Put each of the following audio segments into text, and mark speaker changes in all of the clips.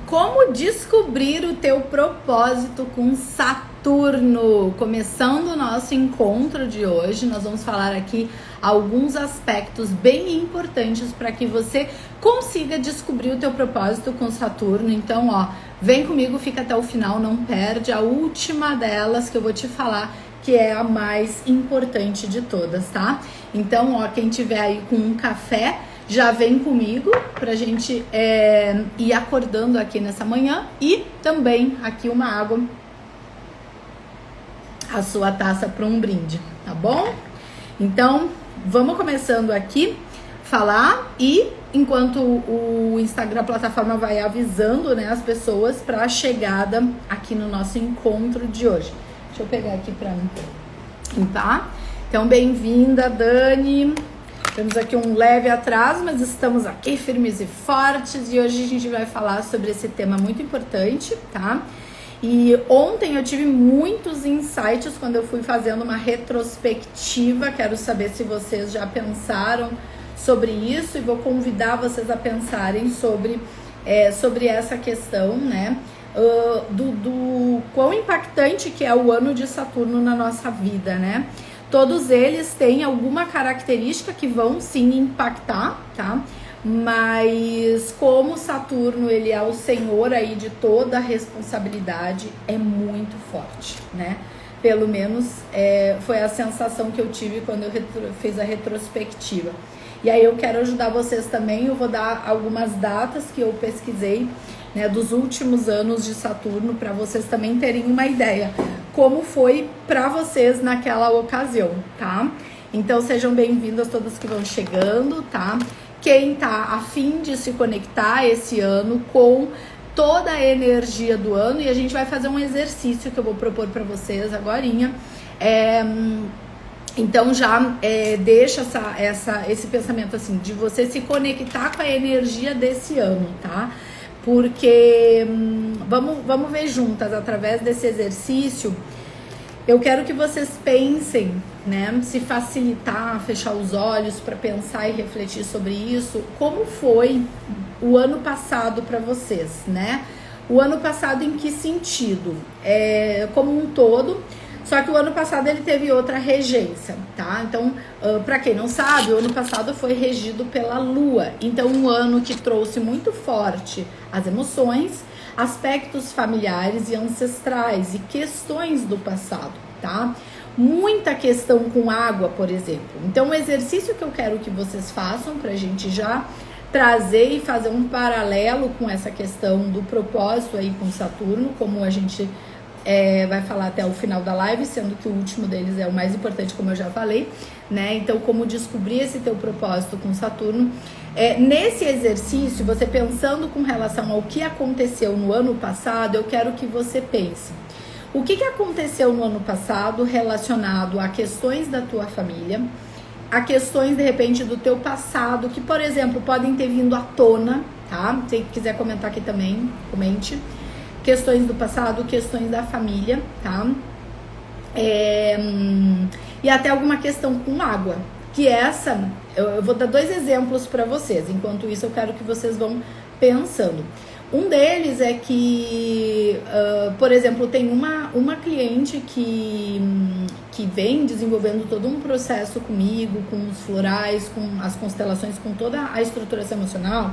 Speaker 1: Como descobrir o teu propósito com Saturno? Começando o nosso encontro de hoje, nós vamos falar aqui alguns aspectos bem importantes para que você consiga descobrir o teu propósito com Saturno. Então, vem comigo, fica até o final, não perde a última delas que eu vou te falar, que é a mais importante de todas, tá? Então, quem tiver aí com um café, já vem comigo pra gente ir acordando aqui nessa manhã, e também aqui uma água, a sua taça para um brinde, tá bom? Então, vamos começando aqui falar, e enquanto o Instagram, a plataforma, vai avisando, né, as pessoas para a chegada aqui no nosso encontro de hoje. Deixa eu pegar aqui para limpar. Então, bem-vinda, Dani. Temos aqui um leve atraso, mas estamos aqui firmes e fortes, e hoje a gente vai falar sobre esse tema muito importante, tá? E ontem eu tive muitos insights quando eu fui fazendo uma retrospectiva. Quero saber se vocês já pensaram sobre isso, e vou convidar vocês a pensarem sobre essa questão, né? Do quão impactante que é o ano de Saturno na nossa vida, né? Todos eles têm alguma característica que vão sim impactar, tá? Mas como Saturno, ele é o senhor aí de toda a responsabilidade, é muito forte, né? Pelo menos foi a sensação que eu tive quando eu fiz a retrospectiva. E aí eu quero ajudar vocês também, eu vou dar algumas datas que eu pesquisei, né, dos últimos anos de Saturno, para vocês também terem uma ideia como foi para vocês naquela ocasião, tá? Então sejam bem-vindas todas que vão chegando, tá? Quem tá a fim de se conectar esse ano com toda a energia do ano, e a gente vai fazer um exercício que eu vou propor para vocês agorinha. Então já deixa esse pensamento assim, de você se conectar com a energia desse ano, tá? Porque vamos ver juntas, através desse exercício, eu quero que vocês pensem, né? Se facilitar, fechar os olhos para pensar e refletir sobre isso, como foi o ano passado para vocês, né? O ano passado em que sentido? Como um todo. Só que o ano passado ele teve outra regência, tá? Então, para quem não sabe, o ano passado foi regido pela Lua. Então, um ano que trouxe muito forte as emoções, aspectos familiares e ancestrais e questões do passado, tá? Muita questão com água, por exemplo. Então, o exercício que eu quero que vocês façam pra gente já trazer e fazer um paralelo com essa questão do propósito aí com Saturno, como a gente vai falar até o final da live, sendo que o último deles é o mais importante, como eu já falei, né? Então, como descobrir esse teu propósito com Saturno. Nesse exercício, você pensando com relação ao que aconteceu no ano passado, eu quero que você pense: o que aconteceu no ano passado relacionado a questões da tua família, a questões, de repente, do teu passado, que, por exemplo, podem ter vindo à tona, tá? Se quiser comentar aqui também, comente. Questões do passado, questões da família, tá? E até alguma questão com água, que eu vou dar 2 exemplos para vocês. Enquanto isso, eu quero que vocês vão pensando. Um deles é que, por exemplo, tem uma cliente que vem desenvolvendo todo um processo comigo, com os florais, com as constelações, com toda a estruturação emocional,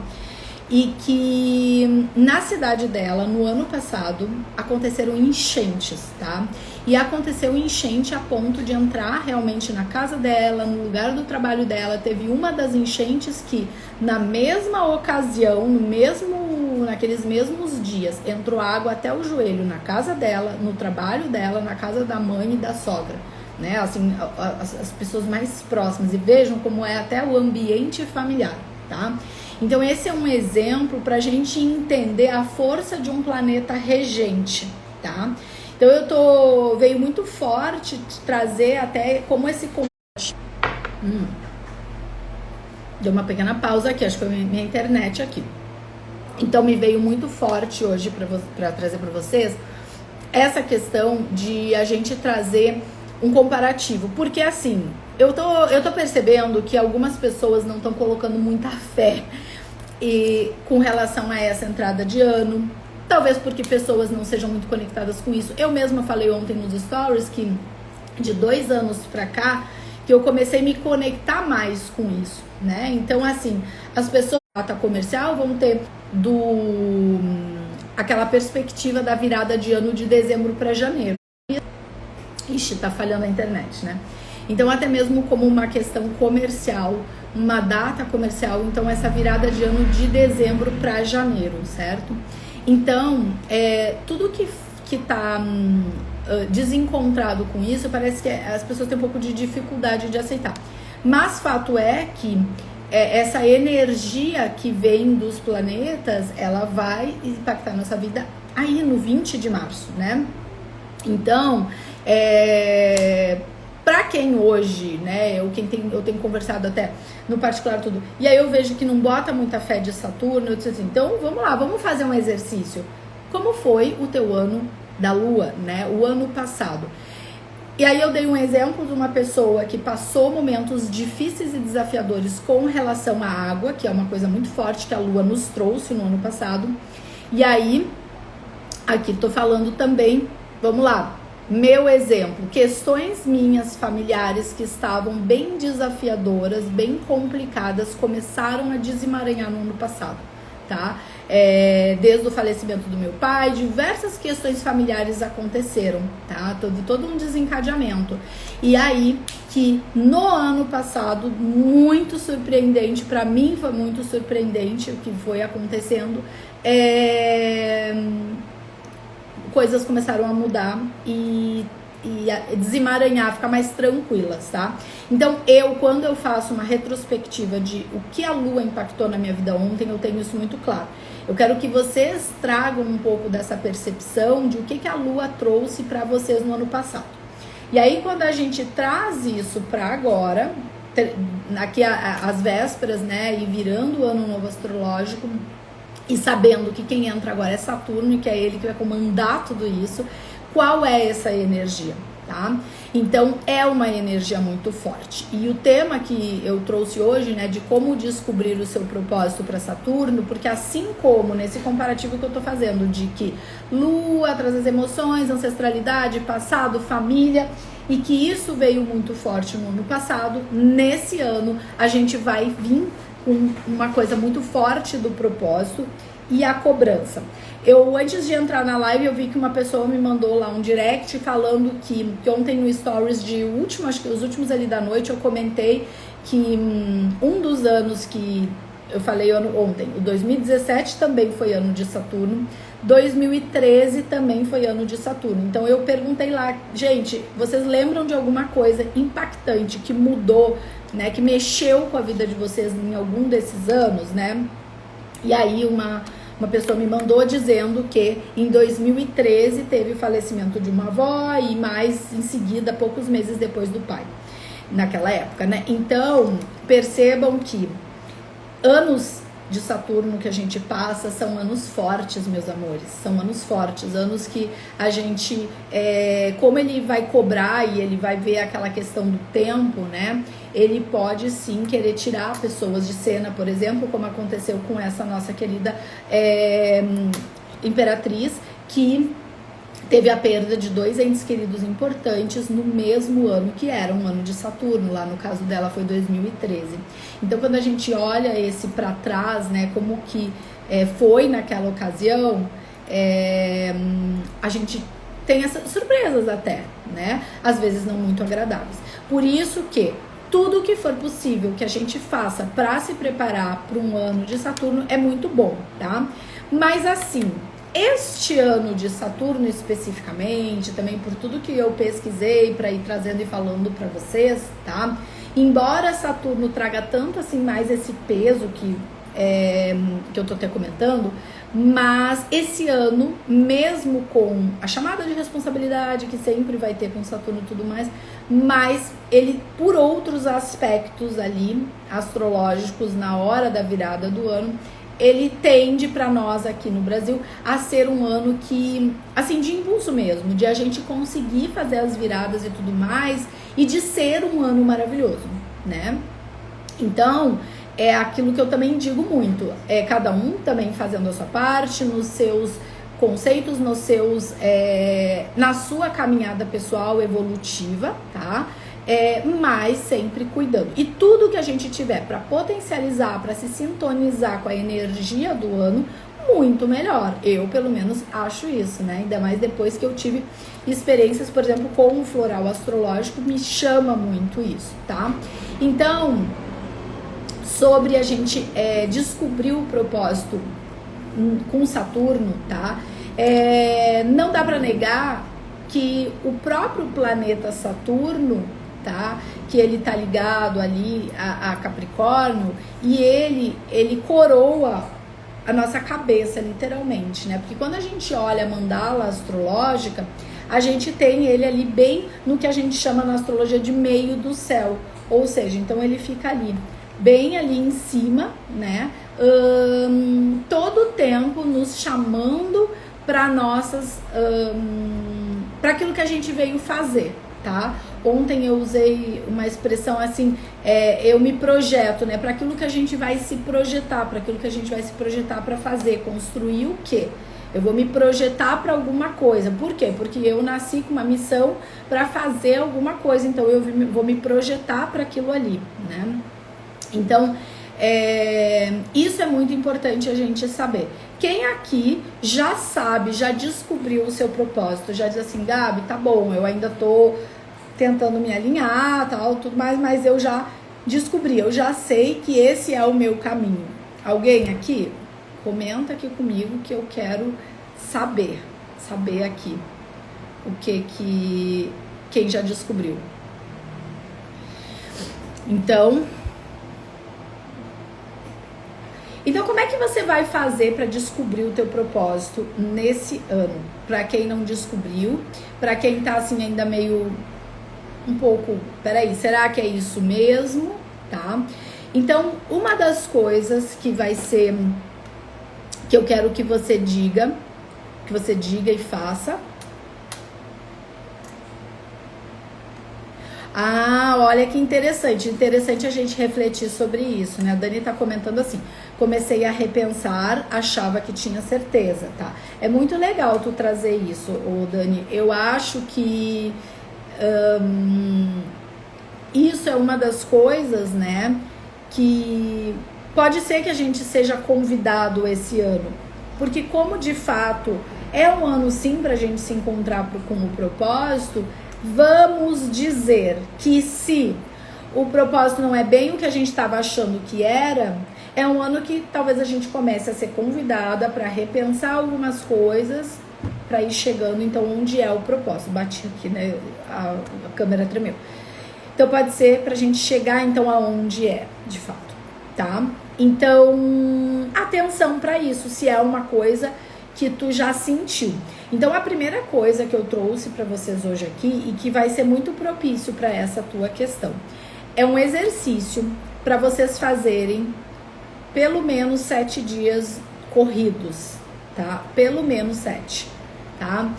Speaker 1: e que na cidade dela, no ano passado, aconteceram enchentes, tá? E aconteceu enchente a ponto de entrar realmente na casa dela, no lugar do trabalho dela. Teve uma das enchentes que, na mesma ocasião, naqueles mesmos dias, entrou água até o joelho na casa dela, no trabalho dela, na casa da mãe e da sogra, né? Assim, as pessoas mais próximas. E vejam como é até o ambiente familiar, tá? Então, esse é um exemplo para a gente entender a força de um planeta regente, tá? Então, veio muito forte trazer até como esse... Deu uma pequena pausa aqui, acho que foi minha internet aqui. Então, me veio muito forte hoje para trazer para vocês essa questão de a gente trazer um comparativo. Porque, assim, eu tô percebendo que algumas pessoas não estão colocando muita fé com relação a essa entrada de ano, talvez porque pessoas não sejam muito conectadas com isso. Eu mesma falei ontem nos stories que de 2 anos pra cá, que eu comecei a me conectar mais com isso, né? Então, assim, as pessoas da data comercial vão ter aquela perspectiva da virada de ano de dezembro para janeiro. Ixi, tá falhando a internet, né? Então, até mesmo como uma questão comercial, uma data comercial, então essa virada de ano de dezembro para janeiro, certo? Então, tudo que tá desencontrado com isso, parece que as pessoas têm um pouco de dificuldade de aceitar. Mas fato é que essa energia que vem dos planetas, ela vai impactar nossa vida aí no 20 de março, né? Então, pra quem hoje, né, eu tenho conversado até no particular tudo, e aí eu vejo que não bota muita fé de Saturno, eu disse assim, então vamos lá, vamos fazer um exercício. Como foi o teu ano da Lua, né, o ano passado? E aí eu dei um exemplo de uma pessoa que passou momentos difíceis e desafiadores com relação à água, que é uma coisa muito forte que a Lua nos trouxe no ano passado. E aí, aqui tô falando também, vamos lá, meu exemplo, questões minhas familiares que estavam bem desafiadoras, bem complicadas, começaram a desemaranhar no ano passado, tá? Desde o falecimento do meu pai, diversas questões familiares aconteceram, tá? Todo um desencadeamento. E aí, que no ano passado, muito surpreendente, pra mim foi muito surpreendente o que foi acontecendo, coisas começaram a mudar e desemaranhar, ficar mais tranquilas, tá? Então, quando eu faço uma retrospectiva de o que a Lua impactou na minha vida ontem, eu tenho isso muito claro. Eu quero que vocês tragam um pouco dessa percepção de o que a Lua trouxe para vocês no ano passado. E aí, quando a gente traz isso para agora, aqui às vésperas, né, e virando o ano novo astrológico, e sabendo que quem entra agora é Saturno, e que é ele que vai comandar tudo isso, qual é essa energia, tá? Então, é uma energia muito forte. E o tema que eu trouxe hoje, né, de como descobrir o seu propósito para Saturno, porque assim como nesse comparativo que eu tô fazendo, de que Lua traz as emoções, ancestralidade, passado, família, e que isso veio muito forte no ano passado, nesse ano a gente vai vir com uma coisa muito forte do propósito e a cobrança. Antes de entrar na live, eu vi que uma pessoa me mandou lá um direct falando que ontem no stories acho que os últimos ali da noite, eu comentei que um dos anos que eu falei ontem, o 2017 também foi ano de Saturno, 2013 também foi ano de Saturno. Então eu perguntei lá, gente, vocês lembram de alguma coisa impactante que mudou, né, que mexeu com a vida de vocês em algum desses anos, né? E aí uma pessoa me mandou dizendo que em 2013 teve o falecimento de uma avó e mais em seguida, poucos meses depois do pai, naquela época, né? Então, percebam que anos de Saturno que a gente passa são anos fortes, meus amores, são anos fortes, anos que a gente, como ele vai cobrar e ele vai ver aquela questão do tempo, né, ele pode sim querer tirar pessoas de cena, por exemplo, como aconteceu com essa nossa querida imperatriz, que teve a perda de 2 entes queridos importantes no mesmo ano, que era um ano de Saturno, lá no caso dela foi 2013. Então, quando a gente olha esse para trás, né, como que foi naquela ocasião, a gente tem essas surpresas até, né, às vezes não muito agradáveis. Por isso que tudo que for possível que a gente faça para se preparar para um ano de Saturno é muito bom, tá? Mas assim, este ano de Saturno especificamente, também por tudo que eu pesquisei para ir trazendo e falando para vocês, tá? Embora Saturno traga tanto assim mais esse peso que eu tô até comentando, mas esse ano, mesmo com a chamada de responsabilidade que sempre vai ter com Saturno e tudo mais, mas ele, por outros aspectos ali astrológicos na hora da virada do ano, ele tende para nós aqui no Brasil a ser um ano que, assim, de impulso mesmo, de a gente conseguir fazer as viradas e tudo mais, e de ser um ano maravilhoso, né? Então, é aquilo que eu também digo muito, cada um também fazendo a sua parte, nos seus conceitos nos seus, na sua caminhada pessoal evolutiva, tá? Mas sempre cuidando. E tudo que a gente tiver para potencializar, para se sintonizar com a energia do ano, muito melhor. Eu, pelo menos, acho isso, né? Ainda mais depois que eu tive experiências, por exemplo, com o floral astrológico, me chama muito isso, tá? Então, sobre a gente descobrir o propósito com Saturno, tá? Não dá para negar que o próprio planeta Saturno, tá? Que ele tá ligado ali a Capricórnio, e ele coroa a nossa cabeça, literalmente, né? Porque quando a gente olha a mandala astrológica, a gente tem ele ali bem no que a gente chama na astrologia de meio do céu, ou seja, então ele fica ali, bem ali em cima, né? Todo o tempo nos chamando para nossas, para aquilo que a gente veio fazer, tá? Ontem eu usei uma expressão assim, eu me projeto, né? Para aquilo que a gente vai se projetar, para aquilo que a gente vai se projetar para fazer, construir o quê? Eu vou me projetar para alguma coisa. Por quê? Porque eu nasci com uma missão para fazer alguma coisa, então eu vou me projetar para aquilo ali, né? Então, isso é muito importante a gente saber. Quem aqui já sabe, já descobriu o seu propósito, já diz assim, Gabi, tá bom, eu ainda tô tentando me alinhar, tal, tudo mais, mas eu já descobri, eu já sei que esse é o meu caminho. Alguém aqui? Comenta aqui comigo que eu quero saber aqui o que quem já descobriu. Então, como é que você vai fazer para descobrir o teu propósito nesse ano? Para quem não descobriu, para quem tá assim ainda meio um pouco, peraí, será que é isso mesmo? Tá? Então, uma das coisas que vai ser, que eu quero que você diga e faça. Ah, olha que interessante a gente refletir sobre isso, né? A Dani tá comentando assim, comecei a repensar, achava que tinha certeza, tá? É muito legal tu trazer isso, ô Dani. Eu acho que isso é uma das coisas, né, que pode ser que a gente seja convidado esse ano, porque como de fato é um ano sim pra gente se encontrar com o propósito, vamos dizer que se o propósito não é bem o que a gente estava achando que era, é um ano que talvez a gente comece a ser convidada para repensar algumas coisas, para ir chegando, então, onde é o propósito. Bati aqui, né, a câmera tremeu. Então, pode ser pra gente chegar, então, aonde é, de fato, tá? Então, atenção para isso, se é uma coisa que tu já sentiu. Então, a primeira coisa que eu trouxe para vocês hoje aqui, e que vai ser muito propício para essa tua questão, é um exercício para vocês fazerem pelo menos 7 dias corridos, tá? Pelo menos 7, tá?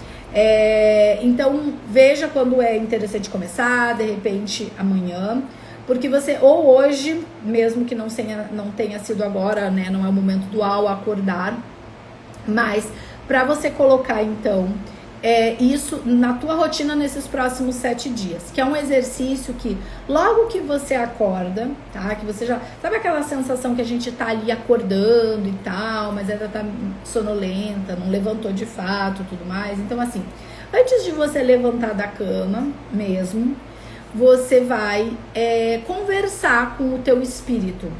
Speaker 1: Então, veja quando é interessante começar, de repente amanhã, porque você, ou hoje, mesmo que não tenha sido agora, né? Não é o momento do ao acordar, mas para você colocar, então, isso na tua rotina nesses próximos 7 dias, que é um exercício que logo que você acorda, tá? Que você já... Sabe aquela sensação que a gente tá ali acordando e tal, mas ainda tá sonolenta, não levantou de fato, tudo mais. Então, assim, antes de você levantar da cama mesmo, você vai conversar com o teu espírito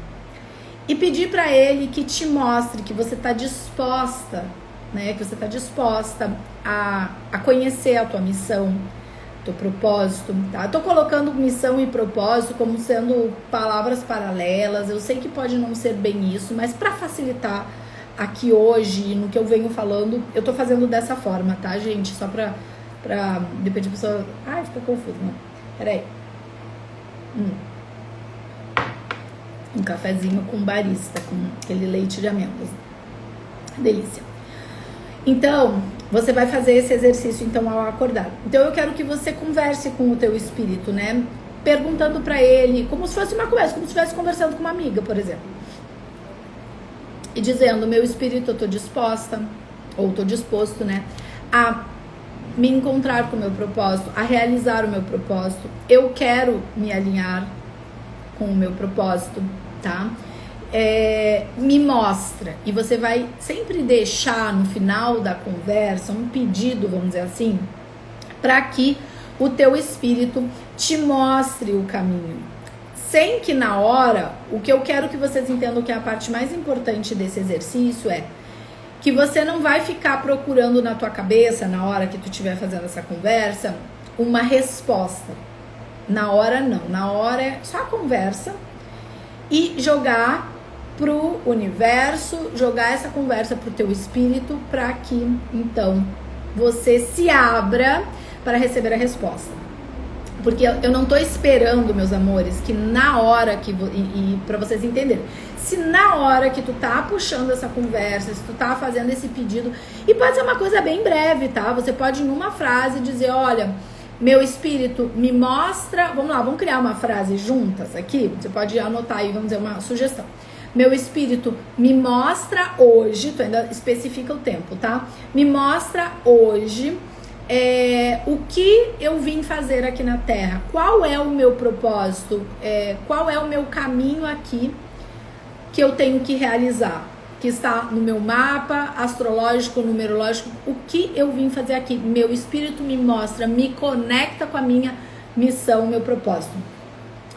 Speaker 1: e pedir para ele que te mostre que você tá disposta, né? Que você tá disposta a conhecer a tua missão, teu propósito, tá? Eu tô colocando missão e propósito como sendo palavras paralelas. Eu sei que pode não ser bem isso, mas para facilitar aqui hoje, no que eu venho falando, eu tô fazendo dessa forma, tá, gente? Só pra de repente a pessoa... Ai, fica confuso, não. Peraí. Um cafezinho com barista, com aquele leite de amêndoas. Delícia. Então, você vai fazer esse exercício, então, ao acordar. Então, eu quero que você converse com o teu espírito, né? Perguntando pra ele, como se fosse uma conversa, como se estivesse conversando com uma amiga, por exemplo. E dizendo, meu espírito, eu tô disposta, ou tô disposto, né, a me encontrar com o meu propósito, a realizar o meu propósito. Eu quero me alinhar com o meu propósito, tá? Me mostra. E você vai sempre deixar no final da conversa um pedido, vamos dizer assim, para que o teu espírito te mostre o caminho. Sem que na hora, o que eu quero que vocês entendam que é a parte mais importante desse exercício é que você não vai ficar procurando na tua cabeça, na hora que tu estiver fazendo essa conversa, uma resposta. Na hora não, na hora é só a conversa e jogar pro universo, jogar essa conversa pro teu espírito, para que então você se abra para receber a resposta. Porque eu não tô esperando, meus amores, que na hora que... E para vocês entenderem, se na hora que tu tá puxando essa conversa, se tu tá fazendo esse pedido, e pode ser uma coisa bem breve, tá? Você pode, numa frase, dizer, olha, meu espírito me mostra... Vamos lá, vamos criar uma frase juntas aqui? Você pode anotar aí, vamos dizer, uma sugestão. Meu espírito me mostra hoje, tu ainda especifica o tempo, tá? Me mostra hoje... o que eu vim fazer aqui na Terra, qual é o meu propósito, qual é o meu caminho aqui que eu tenho que realizar, que está no meu mapa astrológico, numerológico, o que eu vim fazer aqui. Meu espírito me mostra, me conecta com a minha missão, meu propósito.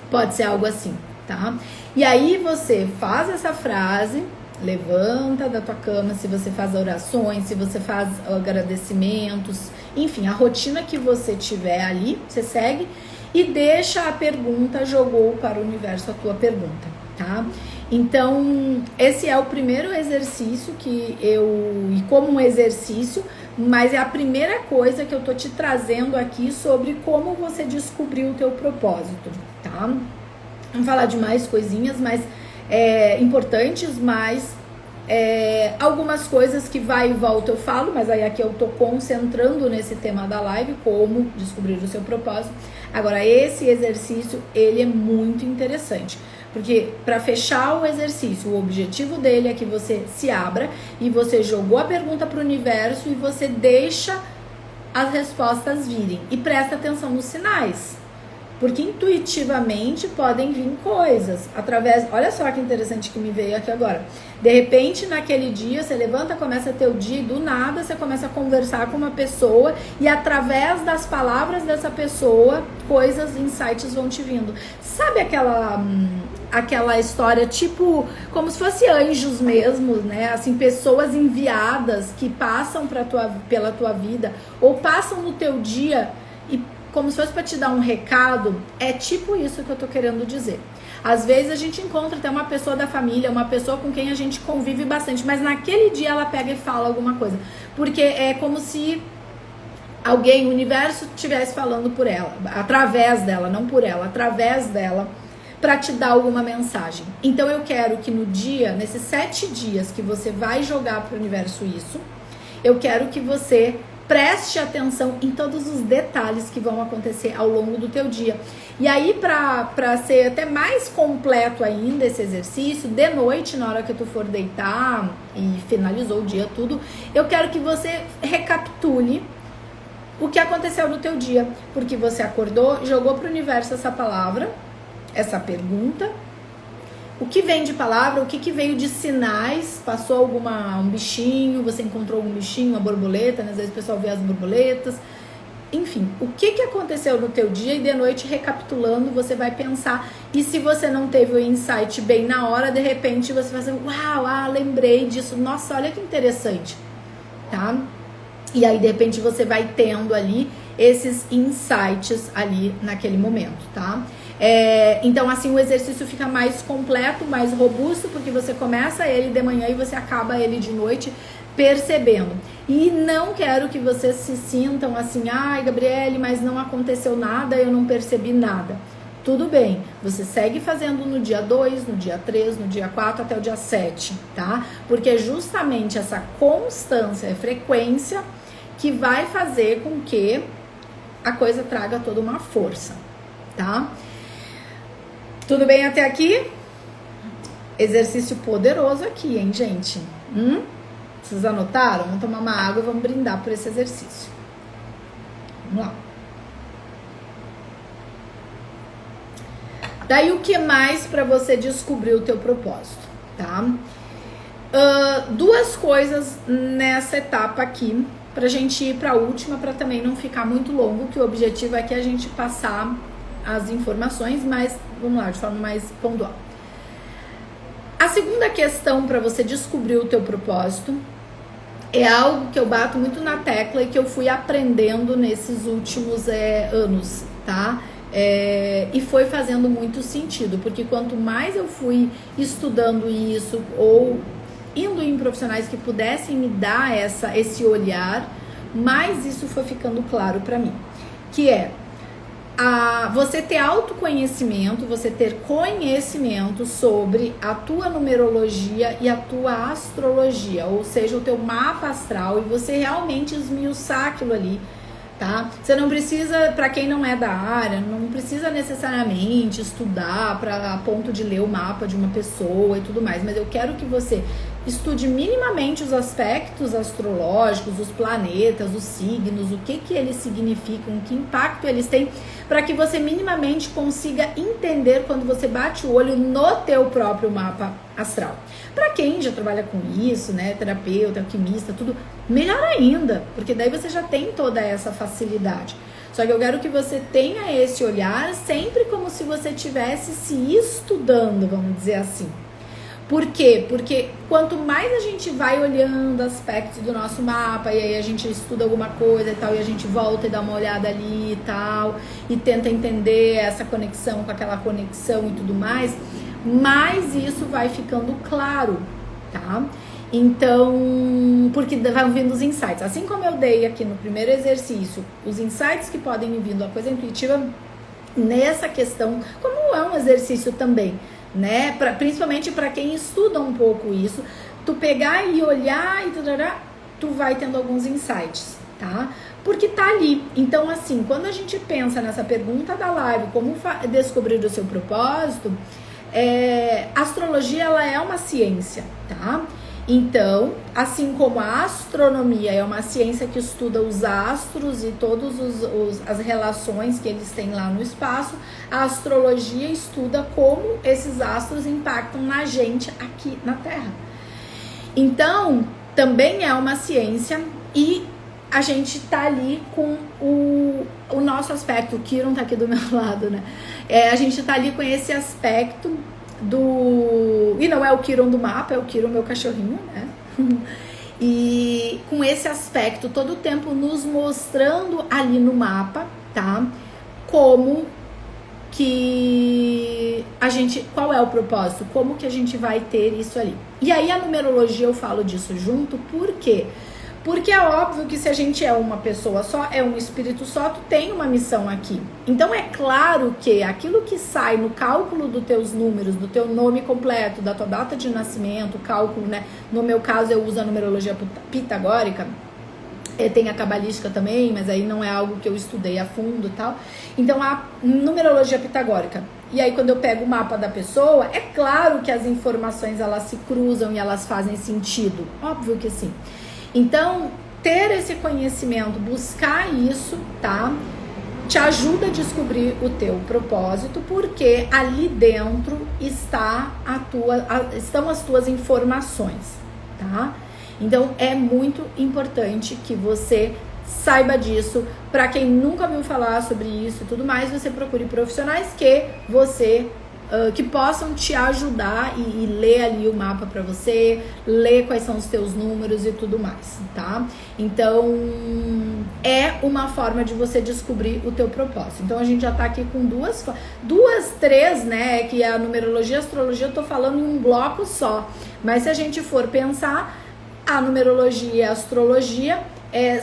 Speaker 1: Pode ser algo assim, tá? E aí você faz essa frase, levanta da tua cama, se você faz orações, se você faz agradecimentos, enfim, a rotina que você tiver ali, você segue e deixa a pergunta, jogou para o universo a tua pergunta, tá? Então, esse é o primeiro exercício e como um exercício, mas é a primeira coisa que eu tô te trazendo aqui sobre como você descobriu o teu propósito, tá? Vamos falar de mais coisinhas, mas importantes, mas algumas coisas que vai e volta eu falo, mas aí aqui eu tô concentrando nesse tema da live, como descobrir o seu propósito. Agora, esse exercício, ele é muito interessante, porque para fechar o exercício, o objetivo dele é que você se abra e você jogou a pergunta para o universo e você deixa as respostas virem e presta atenção nos sinais. Porque intuitivamente podem vir coisas através... Olha só que interessante que me veio aqui agora. De repente, naquele dia, você levanta, começa a ter o dia e do nada você começa a conversar com uma pessoa e através das palavras dessa pessoa, coisas, insights vão te vindo. Sabe aquela história, tipo, como se fosse anjos mesmo, né? Assim, pessoas enviadas que passam pela tua vida ou passam no teu dia e como se fosse para te dar um recado, é tipo isso que eu tô querendo dizer. Às vezes a gente encontra até uma pessoa da família, uma pessoa com quem a gente convive bastante, mas naquele dia ela pega e fala alguma coisa. Porque é como se alguém, o universo, estivesse falando por ela, através dela, não por ela, através dela, para te dar alguma mensagem. Então eu quero que no dia, nesses 7 dias que você vai jogar pro universo isso, eu quero que você preste atenção em todos os detalhes que vão acontecer ao longo do teu dia. E aí, pra ser até mais completo ainda esse exercício, de noite, na hora que tu for deitar e finalizou o dia tudo, eu quero que você recapitule o que aconteceu no teu dia. Porque você acordou, jogou pro universo essa palavra, essa pergunta, o que vem de palavra, o que veio de sinais, passou um bichinho, você encontrou um bichinho, uma borboleta, né? Às vezes o pessoal vê as borboletas, enfim, o que aconteceu no teu dia e de noite, recapitulando, você vai pensar, e se você não teve o insight bem na hora, de repente você vai dizer, uau, lembrei disso, nossa, olha que interessante, tá? E aí de repente você vai tendo ali esses insights ali naquele momento, tá? Então assim o exercício fica mais completo, mais robusto, porque você começa ele de manhã e você acaba ele de noite percebendo. E não quero que vocês se sintam assim, ai Gabriele, mas não aconteceu nada, eu não percebi nada. Tudo bem, você segue fazendo no dia 2, no dia 3, no dia 4 até o dia 7, tá? Porque é justamente essa constância, a frequência que vai fazer com que a coisa traga toda uma força, tá? Tudo bem até aqui? Exercício poderoso aqui, hein, gente? Vocês anotaram? Vamos tomar uma água e vamos brindar por esse exercício. Vamos lá. Daí o que mais para você descobrir o teu propósito, tá? Duas coisas nessa etapa aqui, pra gente ir pra última, pra também não ficar muito longo, que o objetivo é que a gente passar as informações, mas vamos lá, de forma mais pontual. A segunda questão para você descobrir o teu propósito é algo que eu bato muito na tecla e que eu fui aprendendo nesses últimos anos, tá? E foi fazendo muito sentido, porque quanto mais eu fui estudando isso ou indo em profissionais que pudessem me dar esse olhar, mais isso foi ficando claro para mim, que é você ter autoconhecimento, você ter conhecimento sobre a tua numerologia e a tua astrologia, ou seja, o teu mapa astral, e você realmente esmiuçar aquilo ali, tá? Você não precisa, para quem não é da área, não precisa necessariamente estudar a ponto de ler o mapa de uma pessoa e tudo mais, mas eu quero que você estude minimamente os aspectos astrológicos, os planetas, os signos, o que eles significam, que impacto eles têm, para que você minimamente consiga entender quando você bate o olho no teu próprio mapa astral. Para quem já trabalha com isso, né, terapeuta, alquimista, tudo, melhor ainda, porque daí você já tem toda essa facilidade. Só que eu quero que você tenha esse olhar sempre como se você estivesse se estudando, vamos dizer assim. Por quê? Porque quanto mais a gente vai olhando aspectos do nosso mapa, e aí a gente estuda alguma coisa e tal, e a gente volta e dá uma olhada ali e tal, e tenta entender essa conexão com aquela conexão e tudo mais, mais isso vai ficando claro, tá? Então, porque vão vindo os insights. Assim como eu dei aqui no primeiro exercício, os insights que podem ir vindo, a coisa intuitiva, nessa questão, como é um exercício também, né? Principalmente para quem estuda um pouco isso, tu pegar e olhar e tu vai tendo alguns insights, tá? Porque tá ali. Então, assim, quando a gente pensa nessa pergunta da live, como descobrir o seu propósito, a astrologia, ela é uma ciência, tá? Então, assim como a astronomia é uma ciência que estuda os astros e todas as relações que eles têm lá no espaço, a astrologia estuda como esses astros impactam na gente aqui na Terra. Então, também é uma ciência e a gente tá ali com o nosso aspecto. O Kiron tá aqui do meu lado, né? A gente tá ali com esse aspecto e não é o Kiron do mapa, é o Kiron, meu cachorrinho, né? E com esse aspecto todo o tempo nos mostrando ali no mapa, tá? Como que qual é o propósito, como que a gente vai ter isso ali. E aí a numerologia eu falo disso junto, por quê? Porque é óbvio que se a gente é uma pessoa só, é um espírito só, tu tem uma missão aqui. Então é claro que aquilo que sai no cálculo dos teus números, do teu nome completo, da tua data de nascimento, cálculo, né? No meu caso eu uso a numerologia pitagórica, tem a cabalística também, mas aí não é algo que eu estudei a fundo e tal. Então a numerologia pitagórica. E aí quando eu pego o mapa da pessoa, é claro que as informações elas se cruzam e elas fazem sentido. Óbvio que sim. Então, ter esse conhecimento, buscar isso, tá? Te ajuda a descobrir o teu propósito, porque ali dentro estão as tuas informações, tá? Então, é muito importante que você saiba disso. Para quem nunca ouviu falar sobre isso e tudo mais, você procure profissionais que possam te ajudar e ler ali o mapa para você, ler quais são os teus números e tudo mais, tá? Então, é uma forma de você descobrir o teu propósito. Então, a gente já tá aqui com três, né? Que a numerologia e a astrologia eu tô falando em um bloco só. Mas se a gente for pensar, a numerologia e a astrologia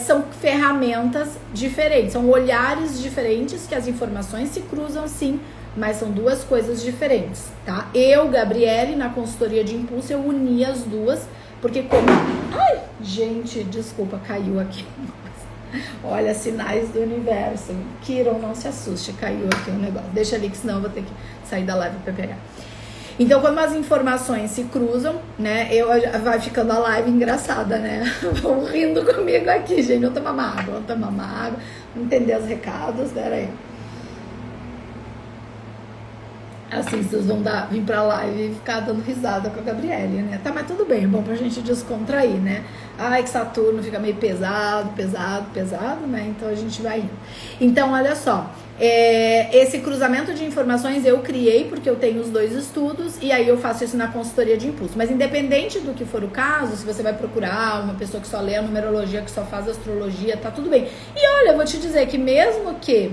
Speaker 1: são ferramentas diferentes, são olhares diferentes que as informações se cruzam sim, mas são duas coisas diferentes, tá? Eu, Gabriele, na consultoria de impulso, eu uni as duas, porque como... Ai, gente, desculpa, caiu aqui. Olha, sinais do universo. Kiron, não se assuste, caiu aqui um negócio. Deixa ali que senão eu vou ter que sair da live pra pegar. Então, quando as informações se cruzam, né, vai ficando a live engraçada, né? Vão rindo comigo aqui, gente. Vamos tomar uma água, vamos entender os recados, peraí. Assim, vocês vão vir pra live e ficar dando risada com a Gabriele, né? Tá, mas tudo bem, é bom pra gente descontrair, né? Ai, que Saturno fica meio pesado, né? Então a gente vai indo. Então, olha só, esse cruzamento de informações eu criei porque eu tenho os 2 estudos e aí eu faço isso na consultoria de impulso. Mas independente do que for o caso, se você vai procurar uma pessoa que só lê a numerologia, que só faz astrologia, tá tudo bem. E olha, eu vou te dizer que mesmo que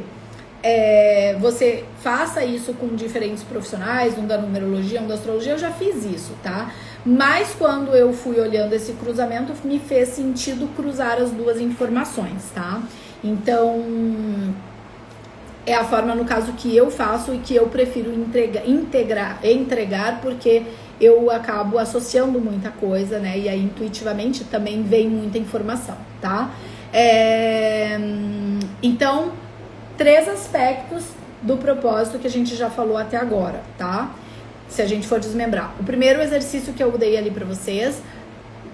Speaker 1: você faça isso com diferentes profissionais, um da numerologia, um da astrologia, eu já fiz isso, tá? Mas quando eu fui olhando esse cruzamento, me fez sentido cruzar as 2 informações, tá? Então, é a forma, no caso, que eu faço e que eu prefiro entregar, porque eu acabo associando muita coisa, né? E aí, intuitivamente, também vem muita informação, tá? Então, 3 aspectos do propósito que a gente já falou até agora, tá? Se a gente for desmembrar. O primeiro exercício que eu dei ali pra vocês,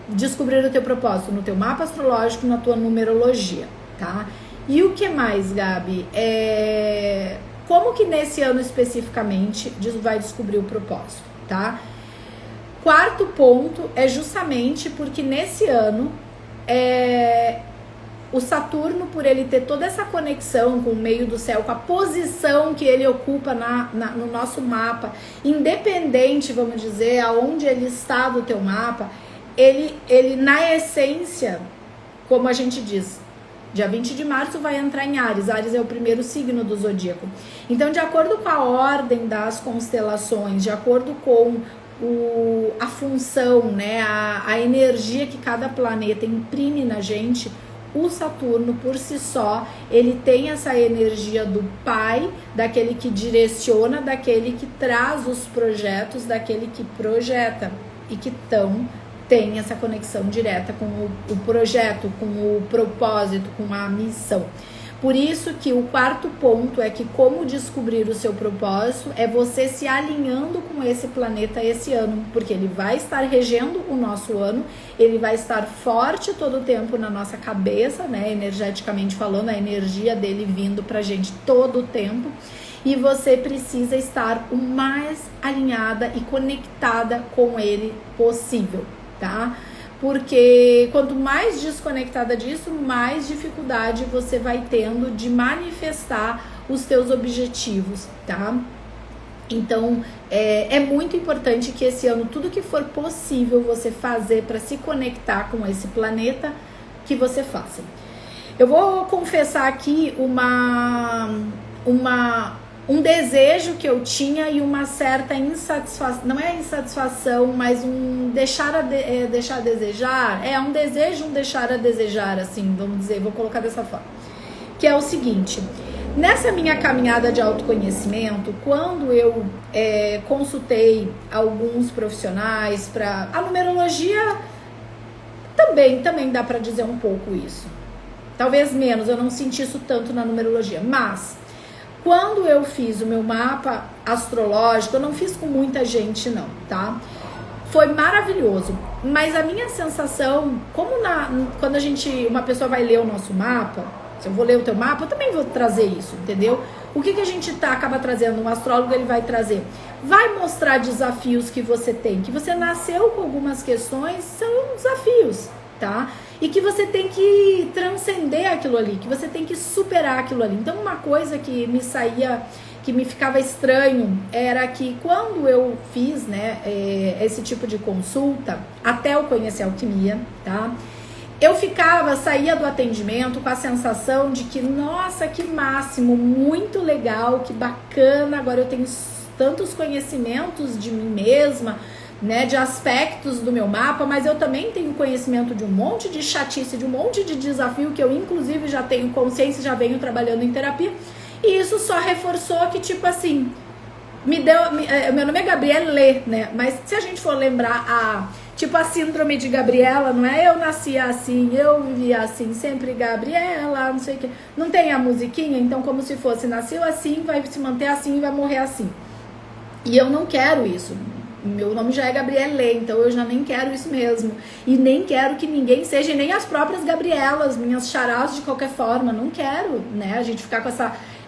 Speaker 1: descobrir o teu propósito no teu mapa astrológico, na tua numerologia, tá? E o que mais, Gabi? Como que nesse ano especificamente vai descobrir o propósito, tá? 4º ponto é justamente porque nesse ano o Saturno, por ele ter toda essa conexão com o meio do céu, com a posição que ele ocupa no nosso mapa, independente, vamos dizer, aonde ele está do teu mapa, ele na essência, como a gente diz, dia 20 de março vai entrar em Áries. Áries é o primeiro signo do zodíaco. Então, de acordo com a ordem das constelações, de acordo com a função, né, a energia que cada planeta imprime na gente, o Saturno, por si só, ele tem essa energia do pai, daquele que direciona, daquele que traz os projetos, daquele que projeta e que tem essa conexão direta com o projeto, com o propósito, com a missão. Por isso que o 4º ponto é que como descobrir o seu propósito é você se alinhando com esse planeta esse ano, porque ele vai estar regendo o nosso ano, ele vai estar forte todo o tempo na nossa cabeça, né, energeticamente falando, a energia dele vindo pra gente todo o tempo, e você precisa estar o mais alinhada e conectada com ele possível, tá? Porque quanto mais desconectada disso, mais dificuldade você vai tendo de manifestar os teus objetivos, tá? Então, é muito importante que esse ano, tudo que for possível você fazer para se conectar com esse planeta, que você faça. Eu vou confessar aqui um desejo que eu tinha e uma certa insatisfação, não é insatisfação, mas um deixar a desejar, um desejo, um deixar a desejar, assim, vamos dizer, vou colocar dessa forma, que é o seguinte: nessa minha caminhada de autoconhecimento, quando eu consultei alguns profissionais para a numerologia, também dá para dizer um pouco isso, talvez menos, eu não senti isso tanto na numerologia, mas quando eu fiz o meu mapa astrológico, eu não fiz com muita gente não, tá? Foi maravilhoso, mas a minha sensação, como quando uma pessoa vai ler o nosso mapa, se eu vou ler o teu mapa, eu também vou trazer isso, entendeu? O que a gente acaba trazendo? Um astrólogo, ele vai trazer, vai mostrar desafios que você tem, que você nasceu com algumas questões, são desafios, tá? E que você tem que transcender aquilo ali, que você tem que superar aquilo ali. Então, uma coisa que me ficava estranho, era que quando eu fiz, né, esse tipo de consulta, até eu conhecer a alquimia, tá? Eu saía do atendimento com a sensação de que, nossa, que máximo, muito legal, que bacana, agora eu tenho tantos conhecimentos de mim mesma, né, de aspectos do meu mapa, mas eu também tenho conhecimento de um monte de chatice, de um monte de desafio que eu inclusive já tenho consciência, já venho trabalhando em terapia, e isso só reforçou que, tipo assim, meu nome é Gabriela Lê, né, mas se a gente for lembrar tipo a síndrome de Gabriela, não é? Eu nasci assim, eu vivia assim, sempre Gabriela, não sei o que, não tem a musiquinha? Então, como se fosse, nasceu assim, vai se manter assim e vai morrer assim. E eu não quero isso. meu nome já é Gabriele, então eu já nem quero isso mesmo. E nem quero que ninguém seja, nem as próprias Gabrielas, minhas charás de qualquer forma. Não quero, né? A gente ficar com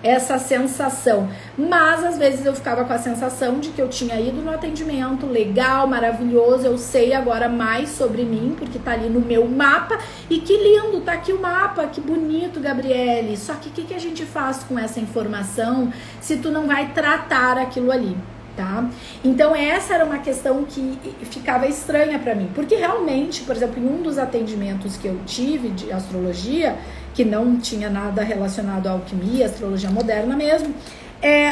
Speaker 1: essa sensação. Mas às vezes eu ficava com a sensação de que eu tinha ido no atendimento, legal, maravilhoso, eu sei agora mais sobre mim, porque tá ali no meu mapa, e que lindo, tá aqui o mapa, que bonito, Gabriele. Só que o que a gente faz com essa informação se tu não vai tratar aquilo ali? Tá? Então essa era uma questão que ficava estranha para mim, porque realmente, por exemplo, em um dos atendimentos que eu tive de astrologia, que não tinha nada relacionado à alquimia, astrologia moderna mesmo,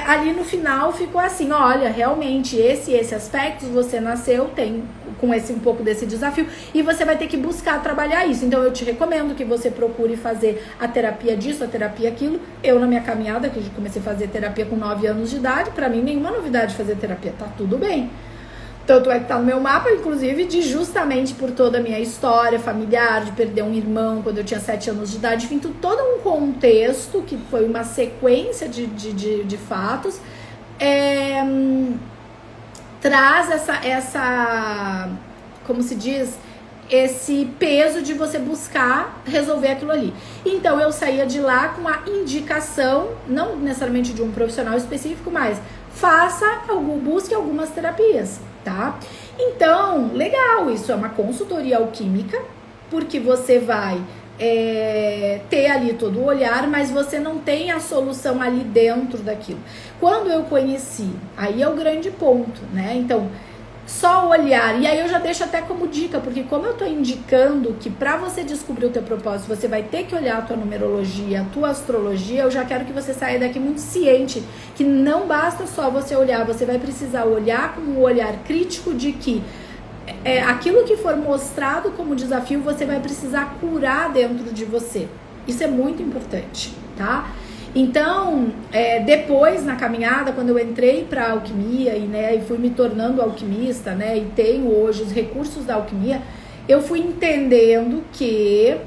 Speaker 1: ali no final ficou assim, olha, realmente esse aspecto você nasceu, tem com um pouco desse desafio, e você vai ter que buscar trabalhar isso. Então eu te recomendo que você procure fazer a terapia disso, a terapia aquilo. Eu na minha caminhada, que eu comecei a fazer terapia com 9 anos de idade, pra mim nenhuma novidade fazer terapia, tá tudo bem. Tanto é que tá no meu mapa, inclusive, de justamente por toda a minha história familiar, de perder um irmão quando eu tinha 7 anos de idade, enfim, todo um contexto que foi uma sequência de fatos, traz essa, como se diz, esse peso de você buscar resolver aquilo ali. Então eu saía de lá com a indicação, não necessariamente de um profissional específico, mas busque algumas terapias, tá? Então, legal, isso é uma consultoria alquímica, porque você vai ter ali todo o olhar, mas você não tem a solução ali dentro daquilo. Quando eu conheci, aí é o grande ponto, né? Então, só olhar, e aí eu já deixo até como dica, porque como eu tô indicando que para você descobrir o teu propósito, você vai ter que olhar a tua numerologia, a tua astrologia, eu já quero que você saia daqui muito ciente, que não basta só você olhar, você vai precisar olhar com um olhar crítico de que aquilo que for mostrado como desafio, você vai precisar curar dentro de você. Isso é muito importante, tá? Então, depois na caminhada, quando eu entrei para alquimia e fui me tornando alquimista, né, e tenho hoje os recursos da alquimia, eu fui entendendo que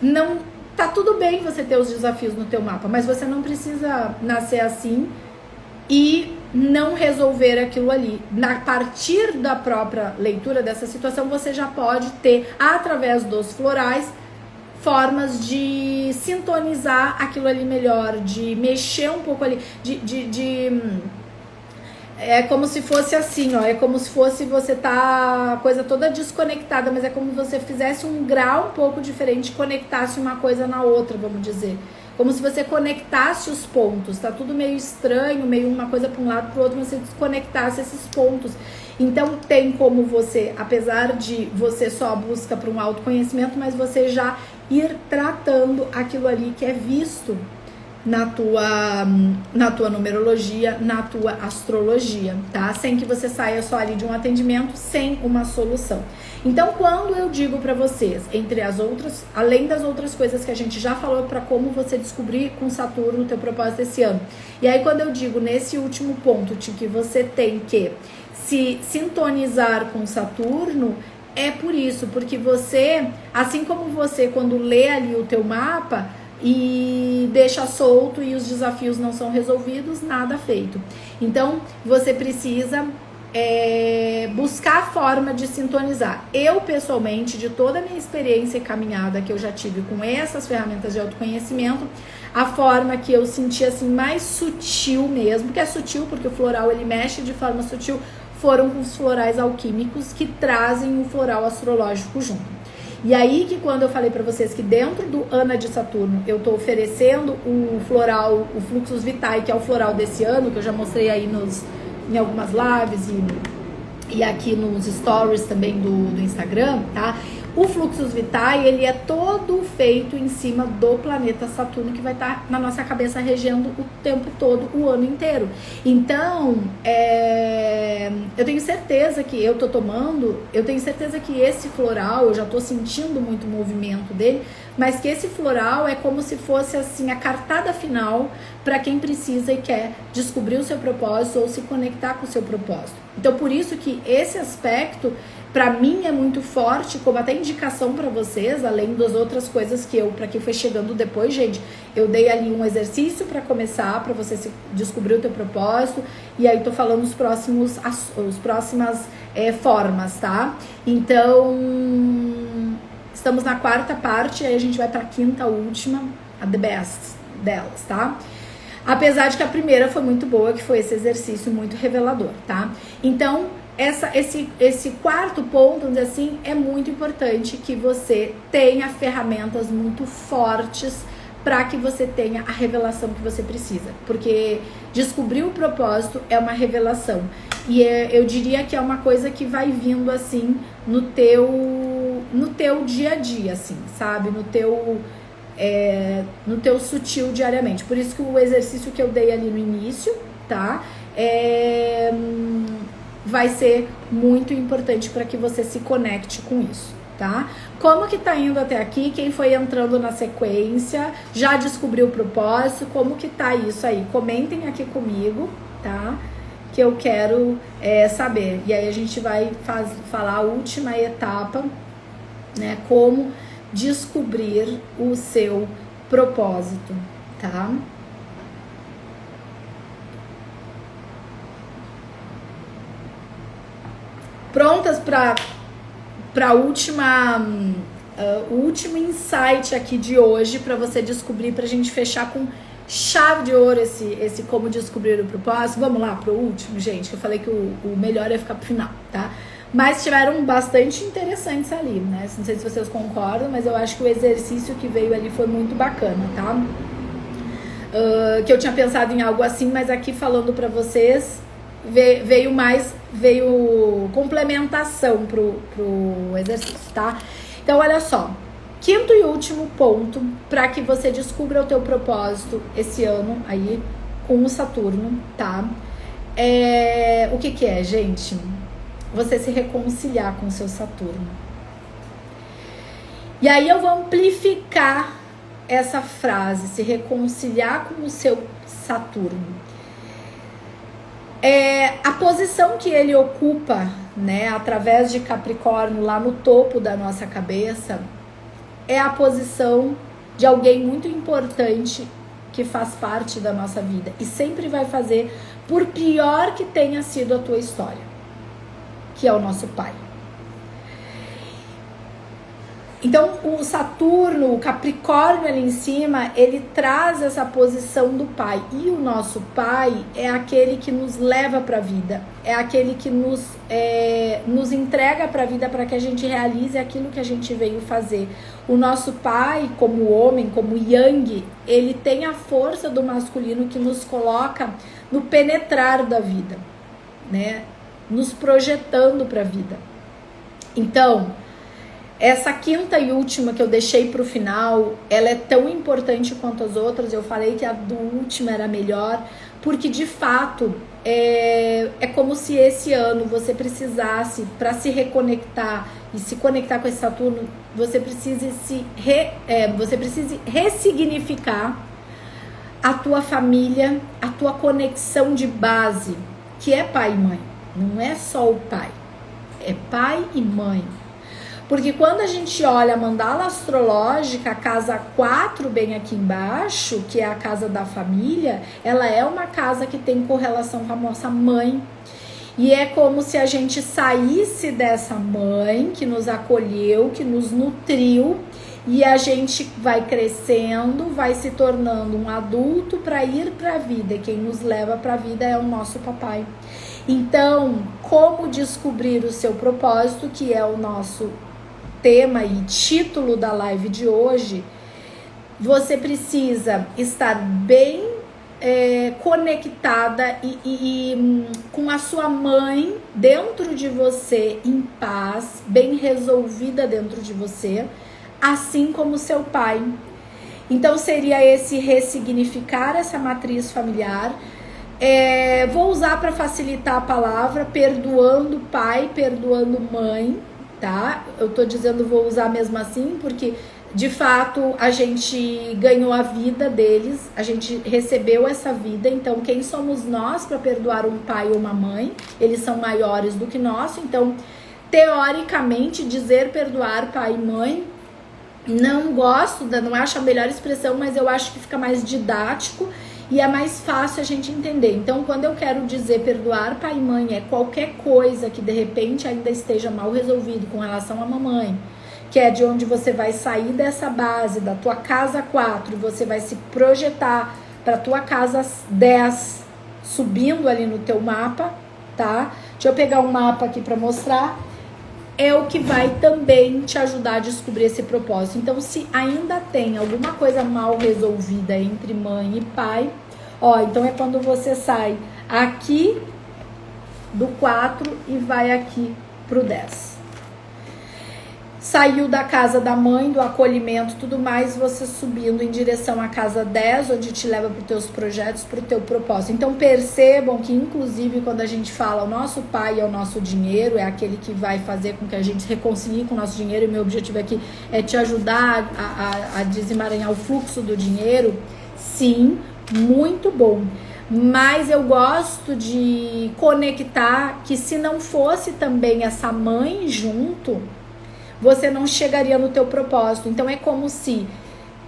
Speaker 1: não tá tudo bem você ter os desafios no teu mapa, mas você não precisa nascer assim e não resolver aquilo ali. A partir da própria leitura dessa situação, você já pode ter, através dos florais, formas de sintonizar aquilo ali melhor, de mexer um pouco ali, é como se fosse assim, ó, é como se fosse você tá a coisa toda desconectada, mas é como se você fizesse um grau um pouco diferente, conectasse uma coisa na outra, vamos dizer. Como se você conectasse os pontos, tá tudo meio estranho, meio uma coisa para um lado para o outro, mas você desconectasse esses pontos. Então tem como você, apesar de você só busca para um autoconhecimento, mas você já ir tratando aquilo ali que é visto na tua numerologia, na tua astrologia, tá? Sem que você saia só ali de um atendimento sem uma solução. Então, quando eu digo para vocês, entre as outras, além das outras coisas que a gente já falou para como você descobrir com Saturno o teu propósito esse ano, e aí quando eu digo nesse último ponto de que você tem que se sintonizar com Saturno, é por isso, porque você, assim como você quando lê ali o teu mapa e deixa solto e os desafios não são resolvidos, nada feito. Então, você precisa buscar a forma de sintonizar. Eu, pessoalmente, de toda a minha experiência e caminhada que eu já tive com essas ferramentas de autoconhecimento, a forma que eu senti assim mais sutil mesmo, que é sutil porque o floral ele mexe de forma sutil, foram com os florais alquímicos que trazem o floral astrológico junto. E aí que quando eu falei para vocês que dentro do Ana de Saturno eu tô oferecendo o floral, o Fluxus Vitae, que é o floral desse ano, que eu já mostrei aí em algumas lives e aqui nos stories também do Instagram, tá? O Fluxus Vitae, ele é todo feito em cima do planeta Saturno, que vai estar na nossa cabeça regendo o tempo todo, o ano inteiro. Então, eu tenho certeza que eu tô tomando, eu tenho certeza que esse floral, eu já tô sentindo muito movimento dele, mas que esse floral é como se fosse assim a cartada final para quem precisa e quer descobrir o seu propósito ou se conectar com o seu propósito. Então, por isso que esse aspecto Para mim é muito forte, como até indicação para vocês, além das outras coisas que para quem foi chegando depois, gente, eu dei ali um exercício para começar, para você descobrir o teu propósito, e aí tô falando os próximas formas, tá? Então, estamos na quarta parte, aí a gente vai pra quinta, última, a the best delas, tá? Apesar de que a primeira foi muito boa, que foi esse exercício muito revelador, tá? Então, esse quarto ponto, vamos dizer assim, é muito importante que você tenha ferramentas muito fortes para que você tenha a revelação que você precisa. Porque descobrir o propósito é uma revelação. E eu diria que é uma coisa que vai vindo, assim, no teu dia a dia, assim, sabe? No teu sutil diariamente. Por isso que o exercício que eu dei ali no início, tá? Vai ser muito importante para que você se conecte com isso, tá? Como que tá indo até aqui? Quem foi entrando na sequência? Já descobriu o propósito? Como que tá isso aí? Comentem aqui comigo, tá? Que eu quero saber. E aí a gente vai falar a última etapa, né? Como descobrir o seu propósito, tá? Prontas para o último insight aqui de hoje, para você descobrir, para a gente fechar com chave de ouro esse como descobrir o propósito. Vamos lá pro último, gente, que eu falei que o melhor é ficar pro final, tá? Mas tiveram bastante interessantes ali, né? Não sei se vocês concordam, mas eu acho que o exercício que veio ali foi muito bacana, tá? Que eu tinha pensado em algo assim, mas aqui falando para vocês, veio complementação pro exercício, tá? Então, olha só. Quinto e último ponto para que você descubra o teu propósito esse ano aí com o Saturno, tá? O que é, gente? Você se reconciliar com o seu Saturno. E aí eu vou amplificar essa frase, se reconciliar com o seu Saturno. A posição que ele ocupa, né, através de Capricórnio lá no topo da nossa cabeça, é a posição de alguém muito importante que faz parte da nossa vida e sempre vai fazer, por pior que tenha sido a tua história, que é o nosso pai. Então, o Saturno, o Capricórnio ali em cima, ele traz essa posição do pai. E o nosso pai é aquele que nos leva para a vida, é aquele que nos entrega para a vida para que a gente realize aquilo que a gente veio fazer. O nosso pai, como homem, como Yang, ele tem a força do masculino que nos coloca no penetrar da vida, né? Nos projetando para a vida. Então, essa quinta e última que eu deixei para o final, ela é tão importante quanto as outras. Eu falei que a do último era melhor, porque de fato é como se esse ano você precisasse, para se reconectar e se conectar com esse Saturno, você precise ressignificar a tua família, a tua conexão de base, que é pai e mãe. Não é só o pai, é pai e mãe. Porque quando a gente olha a mandala astrológica, a casa 4 bem aqui embaixo, que é a casa da família, ela é uma casa que tem correlação com a nossa mãe. E é como se a gente saísse dessa mãe que nos acolheu, que nos nutriu, e a gente vai crescendo, vai se tornando um adulto para ir para a vida. E quem nos leva para a vida é o nosso papai. Então, como descobrir o seu propósito, que é o nosso tema e título da live de hoje, você precisa estar bem conectada e com a sua mãe dentro de você, em paz, bem resolvida dentro de você, assim como seu pai. Então seria esse ressignificar essa matriz familiar. Vou usar para facilitar a palavra perdoando pai, perdoando mãe, tá? Eu tô dizendo vou usar mesmo assim porque de fato a gente ganhou a vida deles, a gente recebeu essa vida, então quem somos nós para perdoar um pai ou uma mãe? Eles são maiores do que nós, então teoricamente, dizer perdoar pai e mãe, não gosto, não acho a melhor expressão, mas eu acho que fica mais didático e é mais fácil a gente entender. Então, quando eu quero dizer perdoar pai e mãe, é qualquer coisa que de repente ainda esteja mal resolvido com relação à mamãe, que é de onde você vai sair dessa base, da tua casa 4, e você vai se projetar para tua casa 10, subindo ali no teu mapa, tá? Deixa eu pegar um mapa aqui para mostrar. É o que vai também te ajudar a descobrir esse propósito. Então, se ainda tem alguma coisa mal resolvida entre mãe e pai, ó, então é quando você sai aqui do 4 e vai aqui pro 10. Saiu da casa da mãe, do acolhimento, tudo mais, você subindo em direção à casa 10, onde te leva para os teus projetos, para o teu propósito. Então percebam que, inclusive, quando a gente fala o nosso pai é o nosso dinheiro, é aquele que vai fazer com que a gente se reconcilie com o nosso dinheiro, e meu objetivo aqui é te ajudar a desemaranhar o fluxo do dinheiro. Sim, muito bom. Mas eu gosto de conectar que se não fosse também essa mãe junto, você não chegaria no teu propósito. Então é como se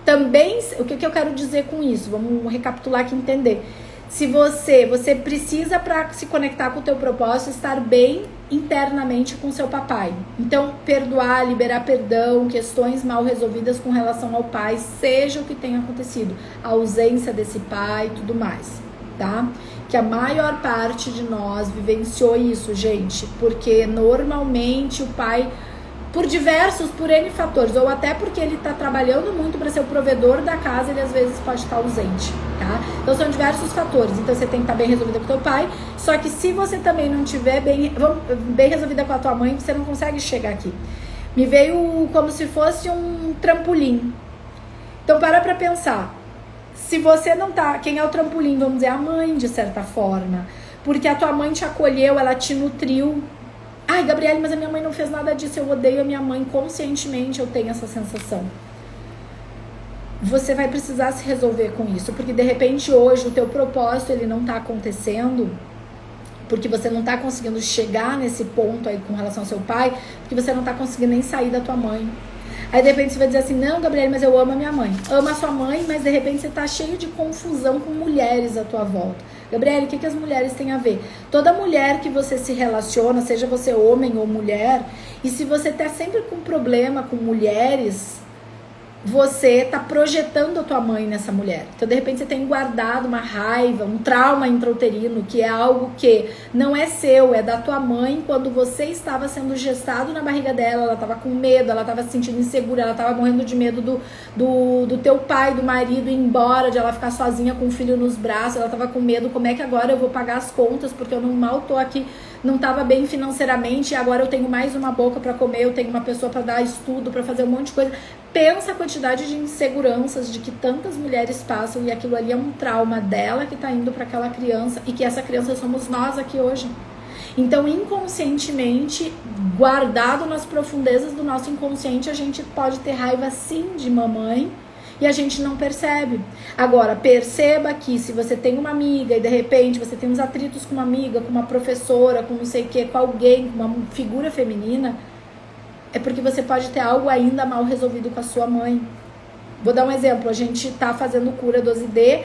Speaker 1: também, o que eu quero dizer com isso? Vamos recapitular aqui e entender. Se você precisa, para se conectar com o teu propósito, estar bem internamente com seu papai. Então, perdoar, liberar perdão, questões mal resolvidas com relação ao pai, seja o que tenha acontecido, a ausência desse pai e tudo mais, tá? Que a maior parte de nós vivenciou isso, gente, porque normalmente o pai, por N fatores, ou até porque ele tá trabalhando muito para ser o provedor da casa, ele às vezes pode estar ausente, tá? Então são diversos fatores. Então você tem que estar bem resolvida com o teu pai, só que se você também não tiver bem resolvida com a tua mãe, você não consegue chegar aqui. Me veio como se fosse um trampolim. Então para pensar. Se você não tá, quem é o trampolim? Vamos dizer, a mãe, de certa forma. Porque a tua mãe te acolheu, ela te nutriu. Ai, Gabriele, mas a minha mãe não fez nada disso, eu odeio a minha mãe, conscientemente eu tenho essa sensação. Você vai precisar se resolver com isso, porque de repente hoje o teu propósito ele não tá acontecendo, porque você não tá conseguindo chegar nesse ponto aí com relação ao seu pai, porque você não tá conseguindo nem sair da tua mãe. Aí de repente você vai dizer assim, não, Gabriele, mas eu amo a minha mãe. Ama a sua mãe, mas de repente você tá cheio de confusão com mulheres à tua volta. Gabriele, o que as mulheres têm a ver? Toda mulher que você se relaciona, seja você homem ou mulher, e se você tá sempre com problema com mulheres, você tá projetando a tua mãe nessa mulher. Então, de repente, você tem guardado uma raiva, um trauma intrauterino, que é algo que não é seu, é da tua mãe. Quando você estava sendo gestado na barriga dela, ela estava com medo, ela estava se sentindo insegura, ela estava morrendo de medo do teu pai, do marido ir embora, de ela ficar sozinha com o filho nos braços, ela estava com medo, como é que agora eu vou pagar as contas, porque eu mal tô aqui, não estava bem financeiramente, e agora eu tenho mais uma boca para comer, eu tenho uma pessoa para dar estudo, para fazer um monte de coisa. Pensa a quantidade de inseguranças de que tantas mulheres passam, e aquilo ali é um trauma dela que tá indo para aquela criança, e que essa criança somos nós aqui hoje. Então, inconscientemente, guardado nas profundezas do nosso inconsciente, a gente pode ter raiva sim de mamãe, e a gente não percebe. Agora, perceba que se você tem uma amiga e de repente você tem uns atritos com uma amiga, com uma professora, com não sei o que, com alguém, com uma figura feminina, é porque você pode ter algo ainda mal resolvido com a sua mãe. Vou dar um exemplo. A gente tá fazendo cura 12D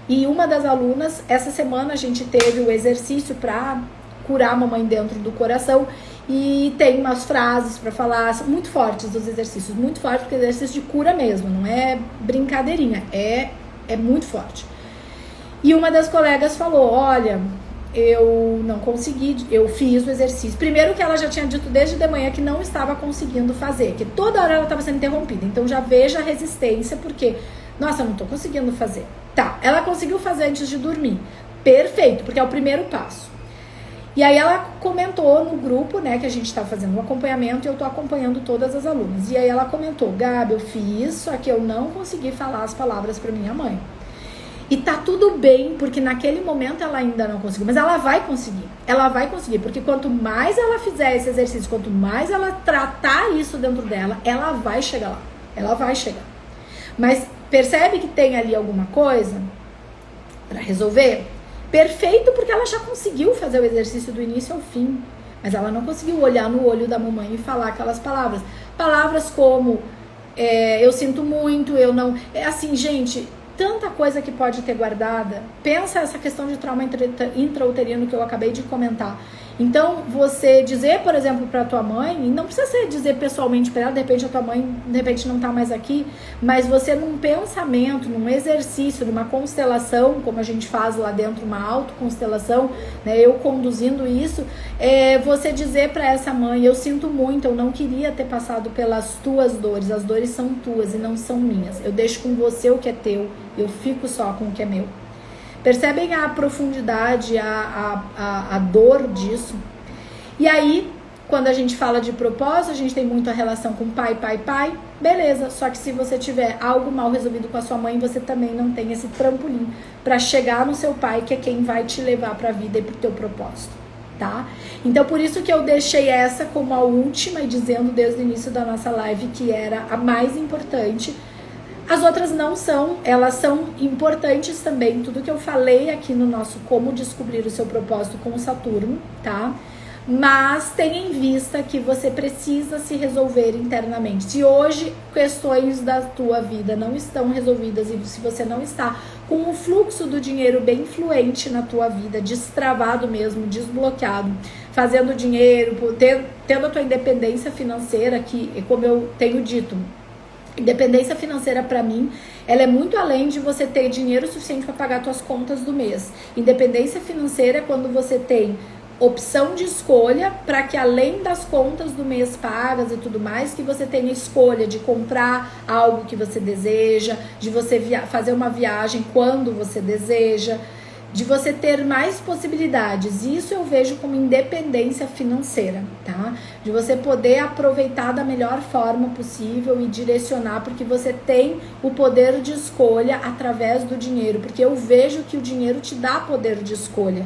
Speaker 1: e uma das alunas, essa semana a gente teve o exercício para curar a mamãe dentro do coração, e tem umas frases para falar, são muito fortes os exercícios, muito fortes, porque é exercício de cura mesmo, não é brincadeirinha, é muito forte. E uma das colegas falou, olha, eu não consegui, eu fiz o exercício. Primeiro que ela já tinha dito desde de manhã que não estava conseguindo fazer, que toda hora ela estava sendo interrompida. Então já veja a resistência, porque, nossa, eu não estou conseguindo fazer. Tá, ela conseguiu fazer antes de dormir. Perfeito, porque é o primeiro passo. E aí ela comentou no grupo, né, que a gente estava fazendo um acompanhamento, e eu tô acompanhando todas as alunas. E aí ela comentou, Gabi, eu fiz, só que eu não consegui falar as palavras para minha mãe. E tá tudo bem, porque naquele momento ela ainda não conseguiu, mas ela vai conseguir, porque quanto mais ela fizer esse exercício, quanto mais ela tratar isso dentro dela, ela vai chegar lá, ela vai chegar. Mas percebe que tem ali alguma coisa para resolver? Perfeito, porque ela já conseguiu fazer o exercício do início ao fim. Mas ela não conseguiu olhar no olho da mamãe e falar aquelas palavras. Palavras como, eu sinto muito, eu não... É assim, gente, tanta coisa que pode ter guardada. Pensa essa questão de trauma intrauterino que eu acabei de comentar. Então, você dizer, por exemplo, para tua mãe, não precisa ser dizer pessoalmente para ela, de repente a tua mãe, de repente não tá mais aqui, mas você num pensamento, num exercício, numa constelação, como a gente faz lá dentro, uma autoconstelação, né, eu conduzindo isso, você dizer para essa mãe, eu sinto muito, eu não queria ter passado pelas tuas dores, as dores são tuas e não são minhas, eu deixo com você o que é teu, eu fico só com o que é meu. Percebem a profundidade, a dor disso? E aí, quando a gente fala de propósito, a gente tem muito a relação com pai, beleza. Só que se você tiver algo mal resolvido com a sua mãe, você também não tem esse trampolim para chegar no seu pai, que é quem vai te levar para a vida e para o teu propósito, tá? Então, por isso que eu deixei essa como a última e dizendo desde o início da nossa live que era a mais importante. As outras não são, elas são importantes também, tudo que eu falei aqui no nosso Como Descobrir o Seu Propósito com o Saturno, tá? Mas tenha em vista que você precisa se resolver internamente. Se hoje questões da tua vida não estão resolvidas e se você não está com o fluxo do dinheiro bem fluente na tua vida, destravado mesmo, desbloqueado, fazendo dinheiro, tendo a tua independência financeira, que como eu tenho dito, independência financeira para mim, ela é muito além de você ter dinheiro suficiente para pagar suas contas do mês. Independência financeira é quando você tem opção de escolha para que além das contas do mês pagas e tudo mais, que você tenha escolha de comprar algo que você deseja, de você fazer uma viagem quando você deseja, de você ter mais possibilidades. Isso eu vejo como independência financeira, tá? De você poder aproveitar da melhor forma possível e direcionar, porque você tem o poder de escolha através do dinheiro, porque eu vejo que o dinheiro te dá poder de escolha.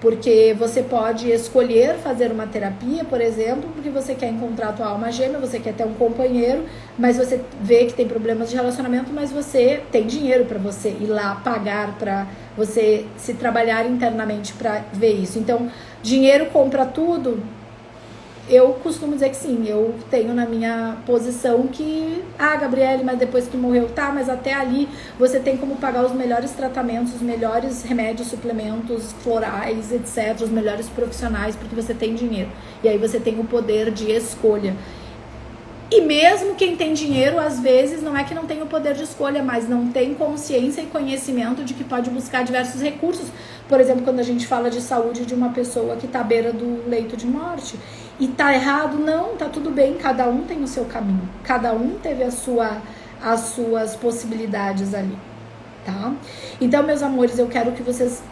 Speaker 1: Porque você pode escolher fazer uma terapia, por exemplo, porque você quer encontrar a tua alma gêmea, você quer ter um companheiro, mas você vê que tem problemas de relacionamento, mas você tem dinheiro para você ir lá pagar, para você se trabalhar internamente para ver isso. Então, dinheiro compra tudo? Eu costumo dizer que sim, eu tenho na minha posição que, Gabriele, mas depois que morreu, tá, mas até ali você tem como pagar os melhores tratamentos, os melhores remédios, suplementos, florais, etc, os melhores profissionais, porque você tem dinheiro. E aí você tem o poder de escolha. E mesmo quem tem dinheiro, às vezes, não é que não tem o poder de escolha, mas não tem consciência e conhecimento de que pode buscar diversos recursos. Por exemplo, quando a gente fala de saúde de uma pessoa que está à beira do leito de morte. E tá errado? Não, tá tudo bem. Cada um tem o seu caminho. Cada um teve as suas possibilidades ali, tá? Então, meus amores, eu quero que vocês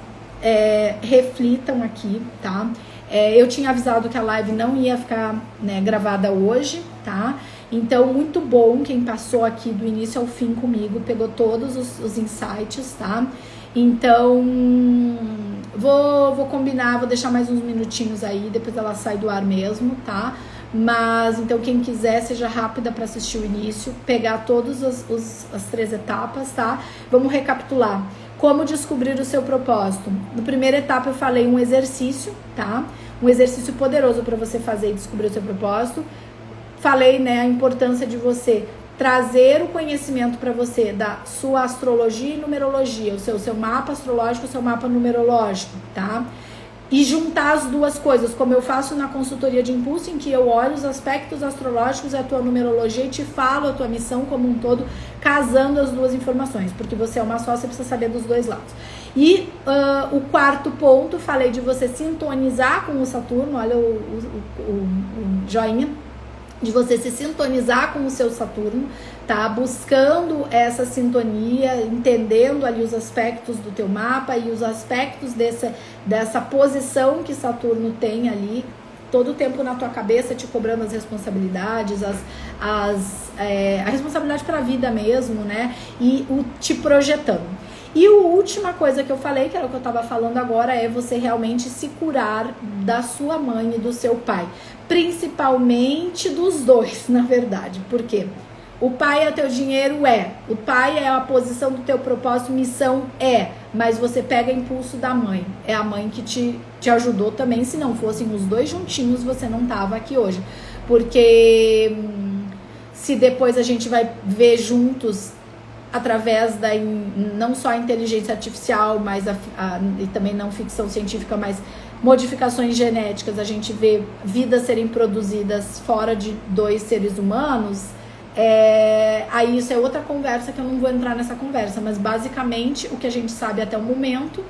Speaker 1: reflitam aqui, tá? Eu tinha avisado que a live não ia ficar, né, gravada hoje, tá? Então, muito bom quem passou aqui do início ao fim comigo, pegou todos os insights, tá? Então, vou combinar, vou deixar mais uns minutinhos aí, depois ela sai do ar mesmo, tá? Mas, então, quem quiser, seja rápida para assistir o início, pegar todas as 3 etapas, tá? Vamos recapitular. Como descobrir o seu propósito? Na primeira etapa eu falei um exercício, tá? Um exercício poderoso para você fazer e descobrir o seu propósito. Falei, né, a importância de você trazer o conhecimento para você da sua astrologia e numerologia, o seu mapa astrológico, o seu mapa numerológico, tá? E juntar as duas coisas, como eu faço na consultoria de impulso, em que eu olho os aspectos astrológicos e a tua numerologia e te falo a tua missão como um todo, casando as duas informações, porque você é uma só, você precisa saber dos dois lados. E o quarto ponto, falei de você sintonizar com o Saturno, olha o joinha, de você se sintonizar com o seu Saturno, tá? Buscando essa sintonia, entendendo ali os aspectos do teu mapa e os aspectos dessa posição que Saturno tem ali, todo o tempo na tua cabeça, te cobrando as responsabilidades, a responsabilidade pela vida mesmo, né? E te projetando. E a última coisa que eu falei, que era o que eu tava falando agora, é você realmente se curar da sua mãe e do seu pai. Principalmente dos dois, na verdade. Por quê? O pai é o teu dinheiro? O pai é a posição do teu propósito, missão? Mas você pega impulso da mãe. É a mãe que te ajudou também. Se não fossem os dois juntinhos, você não tava aqui hoje. Porque se depois a gente vai ver juntos, através da não só a inteligência artificial, mas e também não ficção científica, mas modificações genéticas, a gente vê vidas serem produzidas fora de 2 seres humanos, aí isso é outra conversa que eu não vou entrar nessa conversa, mas basicamente o que a gente sabe até o momento,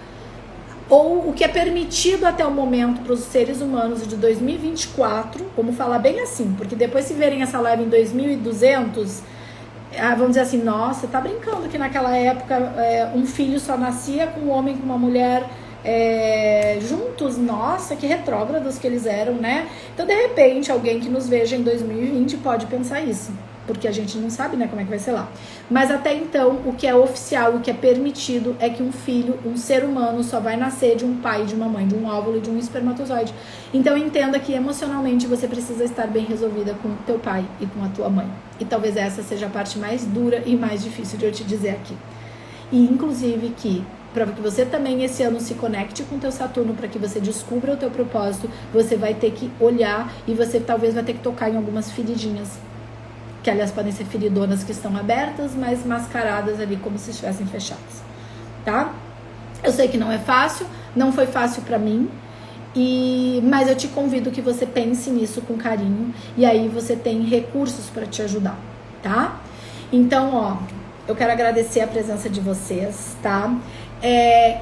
Speaker 1: ou o que é permitido até o momento para os seres humanos de 2024, vamos falar bem assim, porque depois se verem essa live em 2200, vamos dizer assim, nossa, tá brincando que naquela época um filho só nascia com um homem e com uma mulher juntos, nossa, que retrógrados que eles eram, né? Então, de repente, alguém que nos veja em 2020 pode pensar isso, porque a gente não sabe, né, como é que vai ser lá. Mas até então, o que é oficial, o que é permitido é que um filho, um ser humano, só vai nascer de um pai e de uma mãe, de um óvulo e de um espermatozoide. Então, entenda que emocionalmente você precisa estar bem resolvida com o teu pai e com a tua mãe. E talvez essa seja a parte mais dura e mais difícil de eu te dizer aqui. E, inclusive, para que você também esse ano se conecte com o teu Saturno, para que você descubra o teu propósito, você vai ter que olhar e você talvez vai ter que tocar em algumas feridinhas, que aliás podem ser feridonas que estão abertas, mas mascaradas ali como se estivessem fechadas, tá? Eu sei que não é fácil, não foi fácil para mim, mas eu te convido que você pense nisso com carinho, e aí você tem recursos para te ajudar, tá? Então, eu quero agradecer a presença de vocês, tá?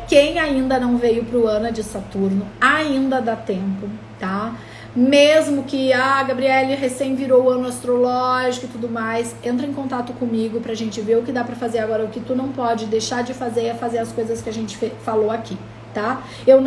Speaker 1: Quem ainda não veio pro ano de Saturno, ainda dá tempo, tá? Mesmo que a Gabriele recém virou o ano astrológico e tudo mais, entra em contato comigo pra gente ver o que dá pra fazer agora. O que tu não pode deixar de fazer é fazer as coisas que a gente falou aqui, tá? Eu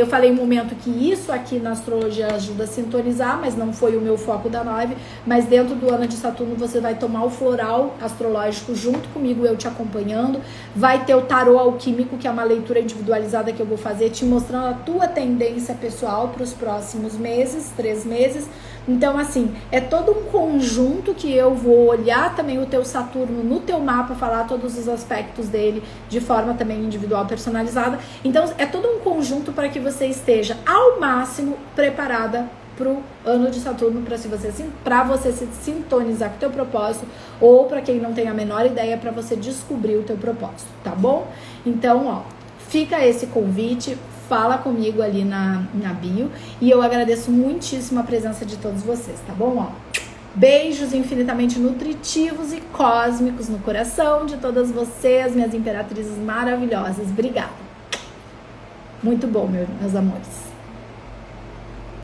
Speaker 1: falei um momento que isso aqui na astrologia ajuda a sintonizar, mas não foi o meu foco da live. Mas dentro do ano de Saturno você vai tomar o floral astrológico junto comigo, eu te acompanhando. Vai ter o tarô alquímico, que é uma leitura individualizada que eu vou fazer, te mostrando a tua tendência pessoal para os próximos meses, 3 meses. Então, assim, é todo um conjunto que eu vou olhar também o teu Saturno no teu mapa, falar todos os aspectos dele de forma também individual, personalizada. Então, é todo um conjunto para que você esteja ao máximo preparada pro ano de Saturno, para você se sintonizar com o teu propósito, ou para quem não tem a menor ideia, para você descobrir o teu propósito, tá bom? Então, fica esse convite. Fala comigo ali na bio. E eu agradeço muitíssimo a presença de todos vocês, tá bom? Beijos infinitamente nutritivos e cósmicos no coração de todas vocês, minhas imperatrizes maravilhosas. Obrigada. Muito bom, meus amores.